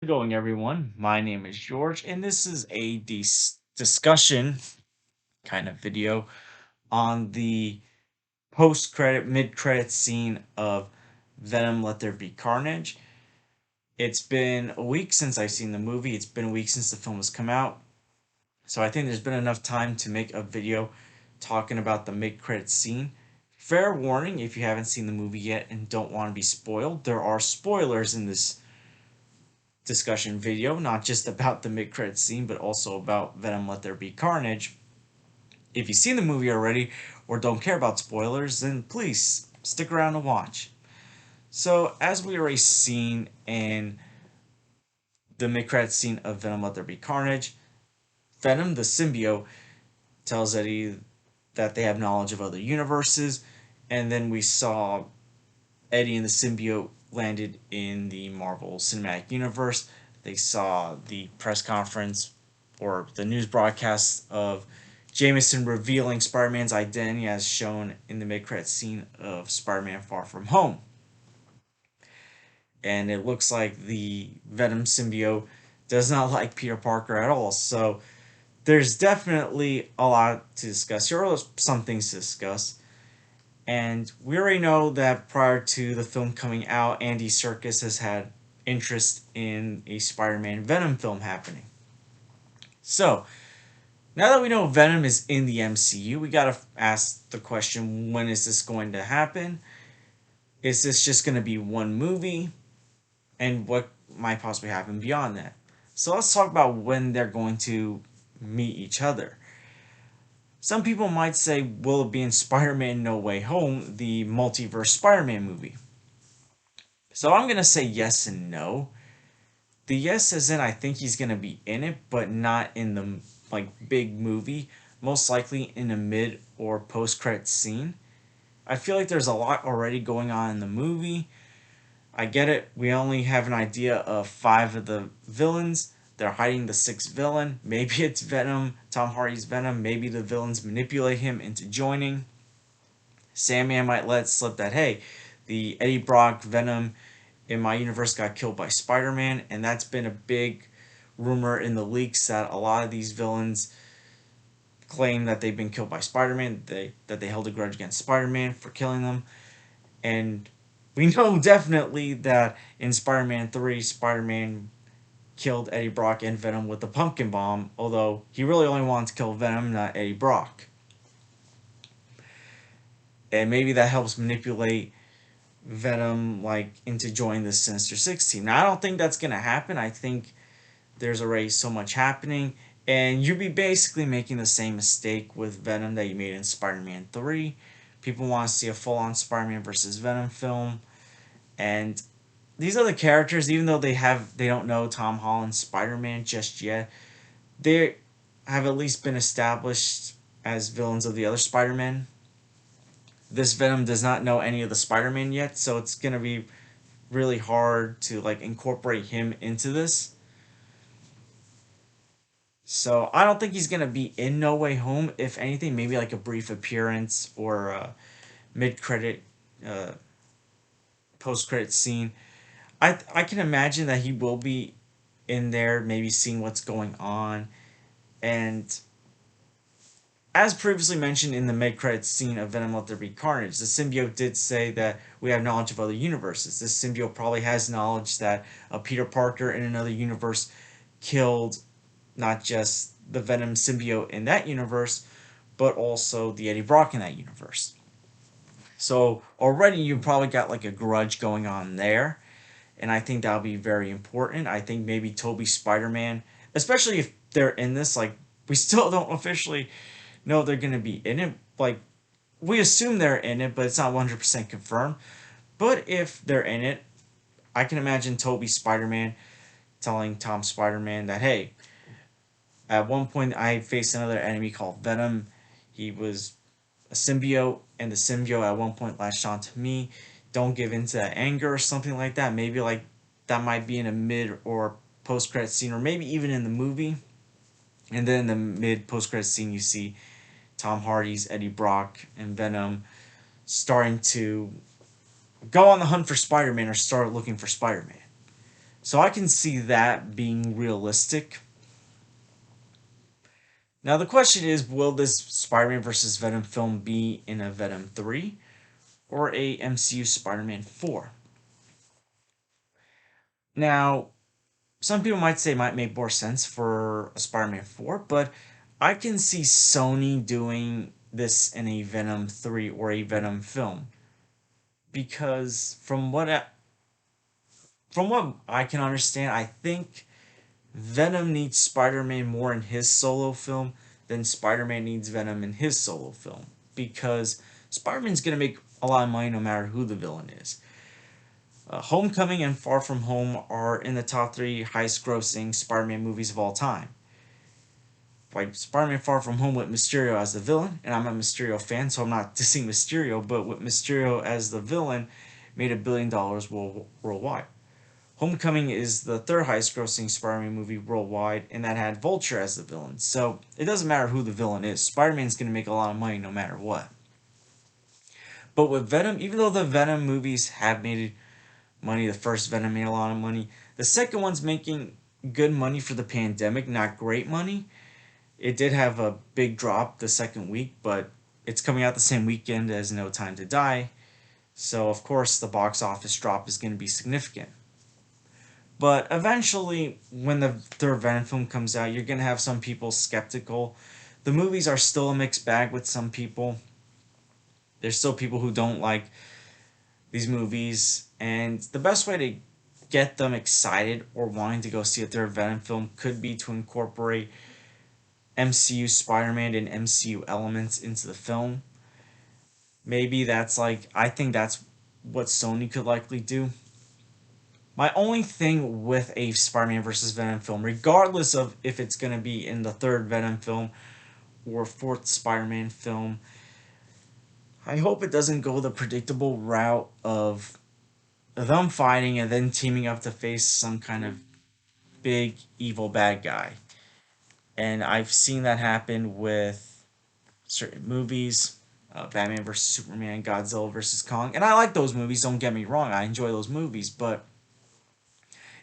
Going everyone, my name is George and this is a discussion kind of video on the post-credit mid-credit scene of Venom Let There Be Carnage. It's been a week since I've seen the movie. It's been a week since the film has come out, so I think there's been enough time to make a video talking about the mid-credit scene. Fair warning, if you haven't seen the movie yet and don't want to be spoiled, there are spoilers in this discussion video, not just about the mid-credit scene, but also about Venom Let There Be Carnage. If you've seen the movie already or don't care about spoilers, then please stick around and watch. So, as we already seen in the mid-credit scene of Venom Let There Be Carnage, Venom, the symbiote, tells Eddie that they have knowledge of other universes, and then we saw Eddie and the symbiote landed in the Marvel Cinematic Universe. They saw the press conference or the news broadcast of Jameson revealing Spider-Man's identity as shown in the mid-credit scene of Spider-Man Far From Home. And it looks like the Venom symbiote does not like Peter Parker at all. So there's definitely a lot to discuss here, or some things to discuss. And we already know that prior to the film coming out, Andy Serkis has had interest in a Spider-Man Venom film happening. So, now that we know Venom is in the MCU, we gotta ask the question, when is this going to happen? Is this just gonna be one movie? And what might possibly happen beyond that? So let's talk about when they're going to meet each other. Some people might say, will it be in Spider-Man No Way Home, the multiverse Spider-Man movie? So I'm gonna say yes and no. The yes is in I think he's gonna be in it, but not in the big movie. Most likely in a mid or post credit scene. I feel like there's a lot already going on in the movie. I get it. We only have an idea of five of the villains. They're hiding the sixth villain. Maybe it's Venom, Tom Hardy's Venom. Maybe the villains manipulate him into joining. Sandman might let slip that, hey, the Eddie Brock Venom in my universe got killed by Spider-Man, and that's been a big rumor in the leaks that a lot of these villains claim that they've been killed by Spider-Man, that they held a grudge against Spider-Man for killing them. And we know definitely that in Spider-Man 3, Spider-Man killed Eddie Brock and Venom with the pumpkin bomb, although he really only wanted to kill Venom, not Eddie Brock. And maybe that helps manipulate Venom into joining the Sinister Six team. Now I don't think that's gonna happen. I think there's already so much happening, and you'd be basically making the same mistake with Venom that you made in Spider-Man 3. People want to see a full-on Spider-Man versus Venom film, and these other characters, even though they don't know Tom Holland's Spider-Man just yet, they have at least been established as villains of the other Spider-Man. This Venom does not know any of the Spider-Man yet, so it's gonna be really hard to incorporate him into this. So I don't think he's gonna be in No Way Home. If anything, maybe like a brief appearance or a mid-credit, uh, post-credit scene. I can imagine that he will be in there, maybe seeing what's going on. And as previously mentioned in the mid-credits scene of Venom Let There Be Carnage, the symbiote did say that we have knowledge of other universes. This symbiote probably has knowledge that Peter Parker in another universe killed not just the Venom symbiote in that universe, but also the Eddie Brock in that universe. So already you probably got like a grudge going on there, and I think that'll be very important. I think maybe Toby Spider-Man, especially if they're in this, we still don't officially know they're gonna be in it. We assume they're in it, but it's not 100% confirmed. But if they're in it, I can imagine Toby Spider-Man telling Tom Spider-Man that, hey, at one point I faced another enemy called Venom. He was a symbiote, and the symbiote at one point latched onto me. Don't give in to that anger or something like that. Maybe that might be in a mid or post credit scene, or maybe even in the movie. And then in the mid post credit scene, you see Tom Hardy's Eddie Brock and Venom starting to go on the hunt for Spider Man or start looking for Spider Man. So I can see that being realistic. Now the question is, will this Spider-Man versus Venom film be in a Venom 3 or a MCU Spider-Man 4? Now, some people might say it might make more sense for a Spider-Man 4, but I can see Sony doing this in a Venom 3 or a Venom film because from what I can understand, I think Venom needs Spider-Man more in his solo film than Spider-Man needs Venom in his solo film because Spider-Man's going to make a lot of money no matter who the villain is. Homecoming and Far From Home are in the top three highest grossing Spider-Man movies of all time. Like Spider-Man Far From Home with Mysterio as the villain, and I'm a Mysterio fan, so I'm not dissing Mysterio, but with Mysterio as the villain, made $1 billion worldwide. Homecoming is the third highest grossing Spider-Man movie worldwide, and that had Vulture as the villain. So it doesn't matter who the villain is, Spider-Man's going to make a lot of money no matter what. But with Venom, even though the Venom movies have made money, the first Venom made a lot of money, the second one's making good money for the pandemic, not great money. It did have a big drop the second week, but it's coming out the same weekend as No Time to Die. So, of course, the box office drop is going to be significant. But eventually, when the third Venom film comes out, you're going to have some people skeptical. The movies are still a mixed bag with some people. There's still people who don't like these movies. And the best way to get them excited or wanting to go see a third Venom film could be to incorporate MCU Spider Man and MCU elements into the film. Maybe that's like, I think that's what Sony could likely do. My only thing with a Spider Man versus Venom film, regardless of if it's going to be in the third Venom film or fourth Spider Man film, I hope it doesn't go the predictable route of them fighting and then teaming up to face some kind of big evil bad guy. And I've seen that happen with certain movies, Batman versus Superman, Godzilla versus Kong, and I like those movies. Don't get me wrong, I enjoy those movies, but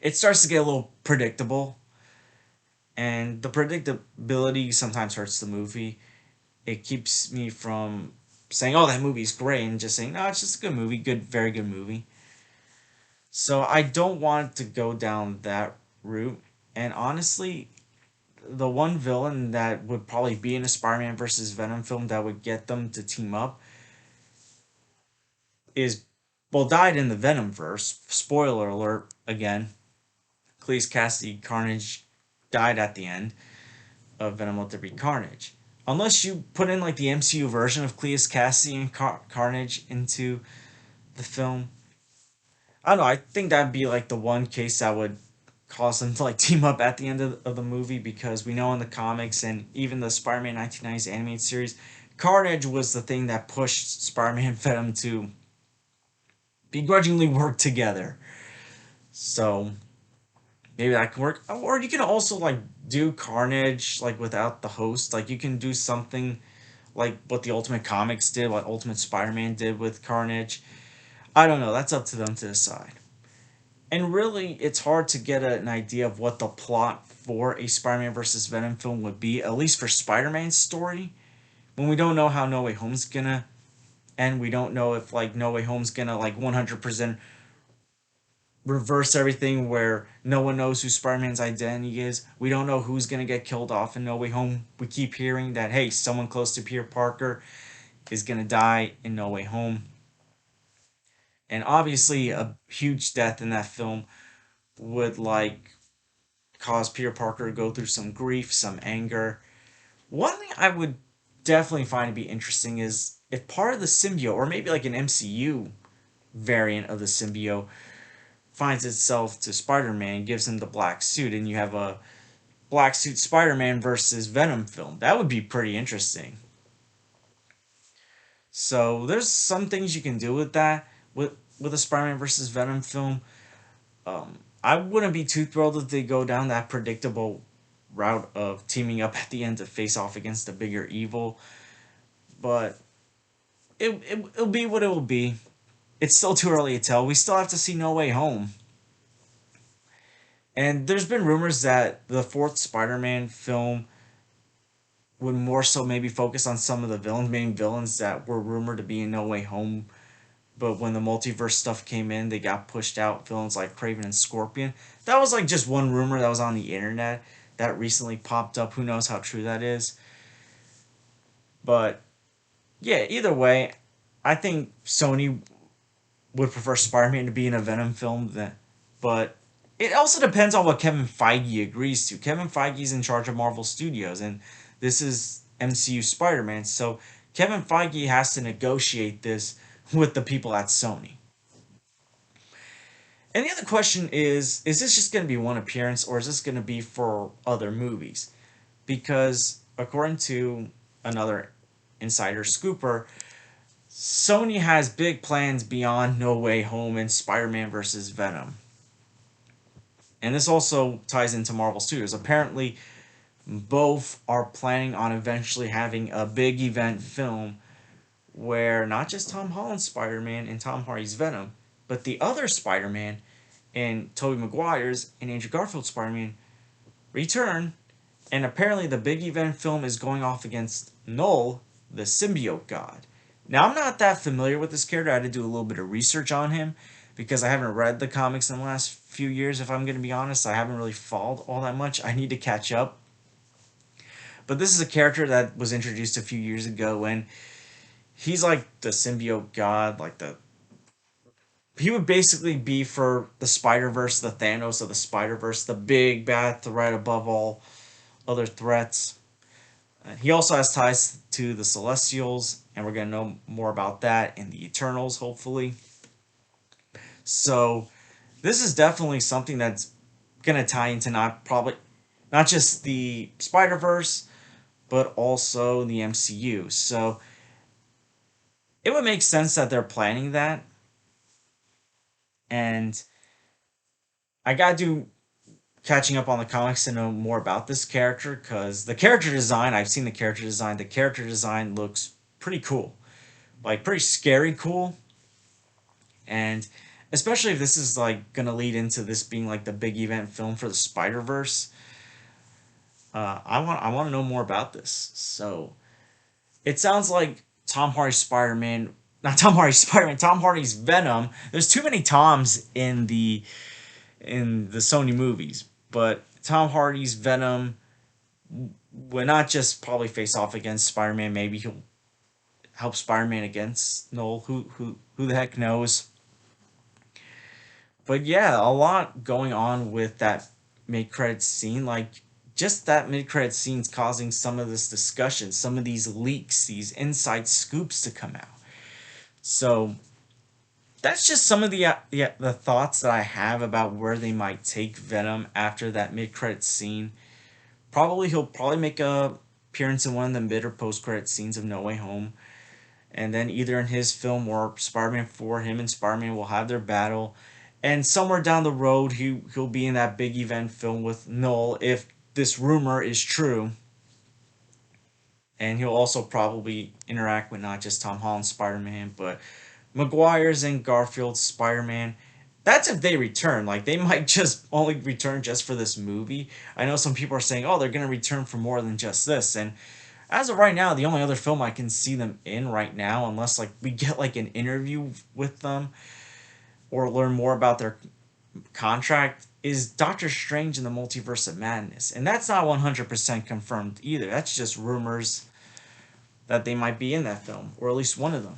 it starts to get a little predictable, and the predictability sometimes hurts the movie. It keeps me from saying, "Oh, that movie's great," and just saying, "No, it's just a good movie, good, very good movie." So I don't want to go down that route. And honestly, the one villain that would probably be in a Spider-Man versus Venom film that would get them to team up is, well, died in the Venom verse. Spoiler alert again. Cleese Cassidy Carnage died at the end of Venom Let There Be Carnage. Unless you put in like the MCU version of Cleese Cassidy and Carnage into the film, I don't know. I think that'd be like the one case that would cause them to like team up at the end of the movie because we know in the comics and even the Spider-Man 1990s animated series, Carnage was the thing that pushed Spider-Man and Venom to begrudgingly work together. So maybe that can work. Or you can also like do Carnage like without the host. Like you can do something like what the Ultimate Comics did, what Ultimate Spider-Man did with Carnage. I don't know. That's up to them to decide. And really, it's hard to get an idea of what the plot for a Spider-Man versus Venom film would be, at least for Spider-Man's story, when we don't know how No Way Home's gonna end. We don't know if like No Way Home's gonna like 100% reverse everything where no one knows who Spider-Man's identity is. We don't know who's gonna get killed off in No Way Home. We keep hearing that, hey, someone close to Peter Parker is gonna die in No Way Home. And obviously a huge death in that film would like cause Peter Parker to go through some grief, some anger. One thing I would definitely find to be interesting is if part of the symbiote, or maybe like an MCU variant of the symbiote, finds itself to Spider-Man, gives him the black suit, and you have a black suit Spider-Man versus Venom film. That would be pretty interesting. So there's some things you can do with that with a Spider-Man versus Venom film. I wouldn't be too thrilled if they go down that predictable route of teaming up at the end to face off against a bigger evil, but it'll be what it will be. It's still too early to tell. We still have to see No Way Home. And there's been rumors that the fourth Spider-Man film would more so maybe focus on some of the main villains that were rumored to be in No Way Home. But when the multiverse stuff came in, they got pushed out. Villains like Craven and Scorpion. That was like just one rumor that was on the internet that recently popped up. Who knows how true that is? But yeah, either way, I think Sony would prefer Spider-Man to be in a Venom film than, but it also depends on what Kevin Feige agrees to. Kevin Feige's in charge of Marvel Studios, and this is MCU Spider-Man, so Kevin Feige has to negotiate this with the people at Sony. And the other question is this just going to be one appearance, or is this going to be for other movies? Because according to another insider scooper, Sony has big plans beyond No Way Home and Spider-Man versus Venom. And this also ties into Marvel Studios. Apparently, both are planning on eventually having a big event film where not just Tom Holland's Spider-Man and Tom Hardy's Venom, but the other Spider-Man and Tobey Maguire's and Andrew Garfield's Spider-Man return. And apparently the big event film is going off against Null, the symbiote god. Now, I'm not that familiar with this character. I had to do a little bit of research on him because I haven't read the comics in the last few years, if I'm going to be honest. I haven't really followed all that much. I need to catch up. But this is a character that was introduced a few years ago, and he's like the symbiote god, like the he would basically be for the Spider Verse, the Thanos of the Spider Verse, the big bad threat above all other threats. He also has ties to the Celestials, and we're going to know more about that in the Eternals, hopefully. So, this is definitely something that's going to tie into not just the Spider Verse, but also the MCU. So, it would make sense that they're planning that, and I gotta do catching up on the comics to know more about this character because the character design, I've seen the character design. The character design looks pretty cool, like pretty scary cool, and especially if this is like gonna lead into this being like the big event film for the Spider Verse. I want to know more about this. So it sounds like Tom Hardy's Spider Man, not Tom Hardy's Spider Man, Tom Hardy's Venom. There's too many Toms in the Sony movies, but Tom Hardy's Venom will not just probably face off against Spider Man. Maybe he'll help Spider Man against Noel. Who the heck knows? But yeah, a lot going on with that mid credit scene. Like just that mid credit scene's causing some of this discussion, some of these leaks, these inside scoops to come out. So that's just some of the thoughts that I have about where they might take Venom after that mid credit scene. He'll probably make a appearance in one of the mid or post credit scenes of No Way Home, and then either in his film or Spider-Man 4, him and Spider-Man will have their battle, and somewhere down the road he'll be in that big event film with Null if this rumor is true. And he'll also probably interact with not just Tom Holland's Spider-Man, but Maguire's and Garfield's Spider-Man. That's if they return. Like they might just only return just for this movie. I know some people are saying, "Oh, they're gonna return for more than just this." And as of right now, the only other film I can see them in right now, unless like we get like an interview with them or learn more about their contract, is Doctor Strange in the Multiverse of Madness, and that's not 100% confirmed either. That's just rumors that they might be in that film, or at least one of them.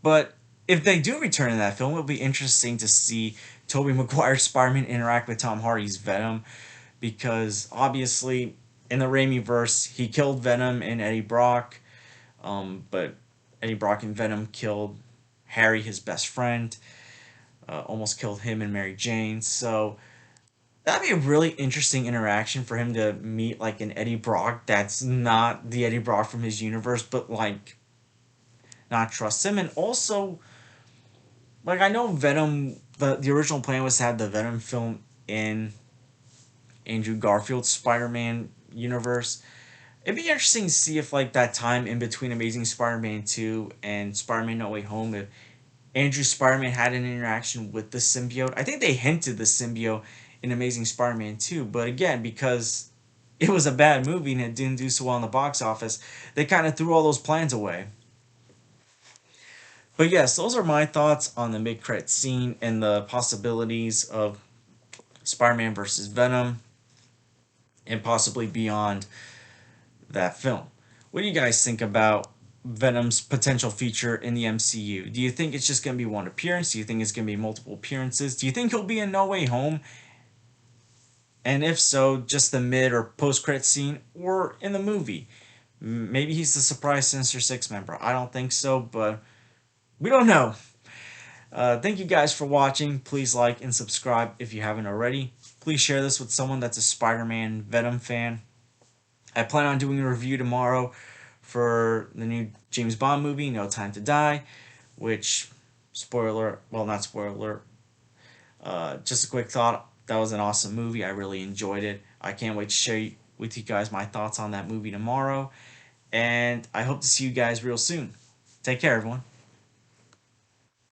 But if they do return in that film, it'll be interesting to see Tobey Maguire's Spider-Man interact with Tom Hardy's Venom, because obviously in the Raimi verse, he killed Venom and Eddie Brock, but Eddie Brock and Venom killed Harry, his best friend, almost killed him and Mary Jane. So that'd be a really interesting interaction for him to meet like an Eddie Brock that's not the Eddie Brock from his universe, but like not trust him. And also, like I know Venom, the original plan was to have the Venom film in Andrew Garfield's Spider-Man universe. It'd be interesting to see if like that time in between Amazing Spider-Man 2 and Spider-Man No Way Home, if Andrew Spider-Man had an interaction with the symbiote. I think they hinted the symbiote in Amazing Spider-Man 2. But again, because it was a bad movie and it didn't do so well in the box office, they kind of threw all those plans away. But yes, those are my thoughts on the mid-credit scene and the possibilities of Spider-Man versus Venom and possibly beyond that film. What do you guys think about Venom's potential feature in the MCU? Do you think it's just going to be one appearance? Do you think it's going to be multiple appearances? Do you think he'll be in No Way Home? And if so, just the mid or post credit scene or in the movie? Maybe he's the surprise Sinister Six member. I don't think so, but we don't know. Thank you guys for watching. Please like and subscribe if you haven't already. Please share this with someone that's a Spider-Man Venom fan. I plan on doing a review tomorrow for the new James Bond movie, No Time to Die, which, spoiler, well, not spoiler, just a quick thought, that was an awesome movie. I really enjoyed it. I can't wait to share with you guys my thoughts on that movie tomorrow, and I hope to see you guys real soon. Take care, everyone.